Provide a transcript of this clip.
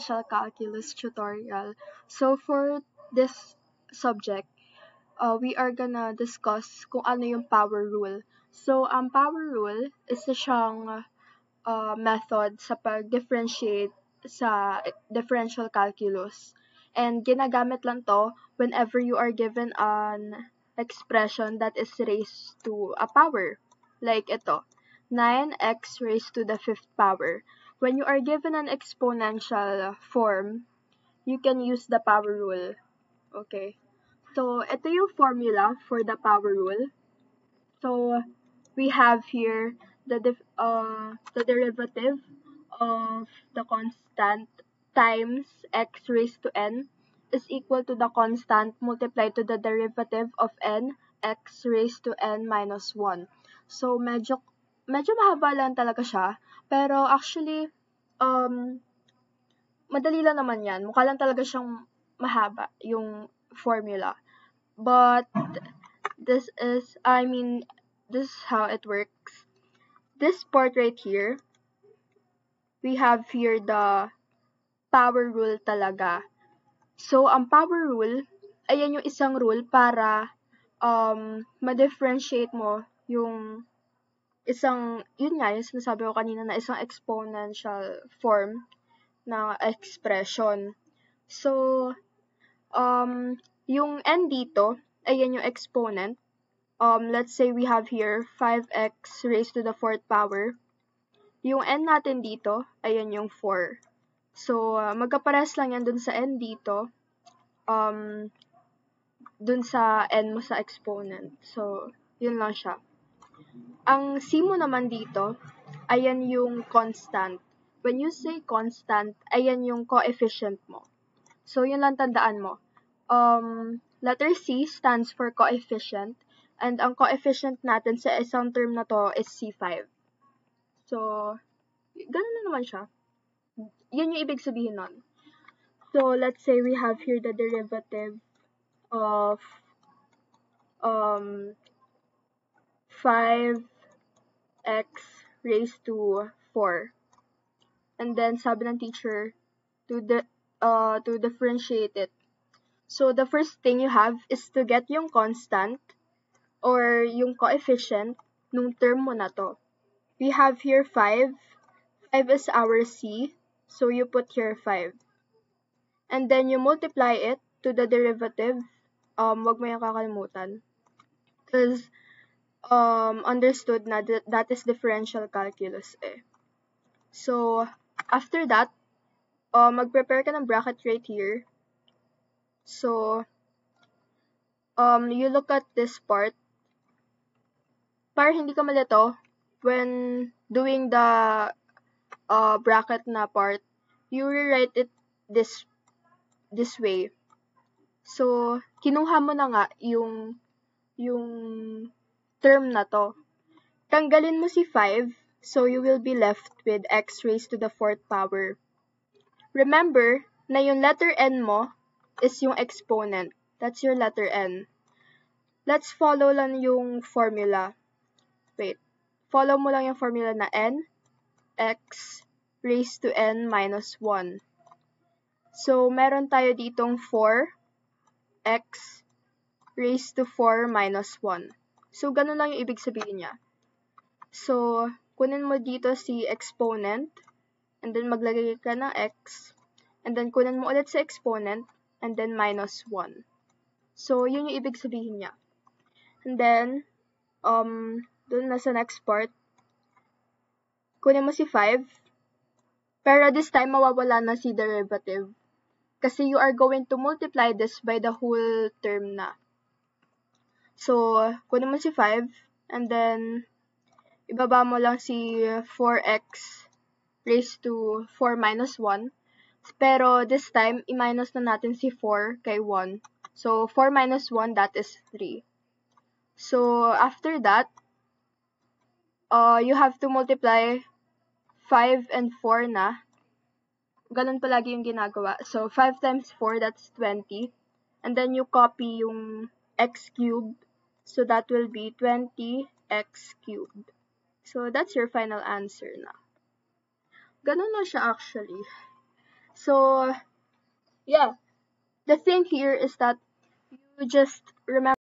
differential calculus tutorial. So for this subject, we are gonna discuss kung ano yung power rule. So ang power rule is siyang method sa pag-differentiate sa differential calculus. And ginagamit lang to whenever you are given an expression that is raised to a power. Like ito, 9x raised to the 5th power. When you are given an exponential form, you can use the power rule. Okay? So, ito yung formula for the power rule. So, we have here the derivative of the constant times x raised to n is equal to the constant multiplied to the derivative of n x raised to n minus 1. So, medyo mahaba lang talaga siya. Pero actually, madali lang naman yan. Mukha lang talaga siyang mahaba, yung formula. But, this is how it works. This part right here, we have here the power rule talaga. So, ang power rule, ayan yung isang rule para ma-differentiate mo yung isang, yun nga, yung sinasabi ko kanina na isang exponential form na expression. So, yung n dito, ayan yung exponent. Let's say we have here 5x raised to the 4th power. Yung n natin dito, ayan yung 4. So, magkapares lang yan dun sa n dito, dun sa n mo sa exponent. So, yun lang siya. Ang c mo naman dito, ayan yung constant. When you say constant, ayan yung coefficient mo. So, yun lang tandaan mo. Letter C stands for coefficient. And ang coefficient natin sa isang term na to is C5. So, ganun na naman siya. Yun yung ibig sabihin nun. So, let's say we have here the derivative of 5x raised to 4. And then, sabi ng teacher, to differentiate it. So, the first thing you have is to get yung constant or yung coefficient nung term mo na to. We have here 5. 5 is our C, so you put here 5. And then you multiply it to the derivative. Wag mo yung kakalimutan. Because understood na that is differential calculus eh. So, after that, mag-prepare ka ng bracket right here. So, you look at this part. Para hindi ka malito, when doing the bracket na part, you rewrite it this way. So, kinuha mo na nga yung term na to. Tanggalin mo si 5, so you will be left with x raised to the 4th power. Remember na yung letter n mo is yung exponent. That's your letter n. Let's follow lang yung formula. Wait. Follow mo lang yung formula na n, x raised to n minus 1. So, meron tayo ditong 4x raised to 4 minus 1. So, ganun lang yung ibig sabihin niya. So, kunin mo dito si exponent, and then maglagay ka ng x, and then kunin mo ulit si exponent, and then minus 1. So, yun yung ibig sabihin niya. And then, dun na sa next part, kunin mo si 5, pero this time, mawawala na si derivative. Kasi you are going to multiply this by the whole term na. So, kunin mo si 5, and then, ibaba mo lang si 4x raised to 4 minus 1. Pero this time, i-minus na natin si 4 kay 1. So, 4 minus 1, that is 3. So, after that, you have to multiply 5 and 4 na. Ganun palagi yung ginagawa. So, 5 times 4, that's 20. And then, you copy yung x cubed. So, that will be 20x cubed. So, that's your final answer na. Ganun lang siya actually. So, yeah, the thing here is that you just remember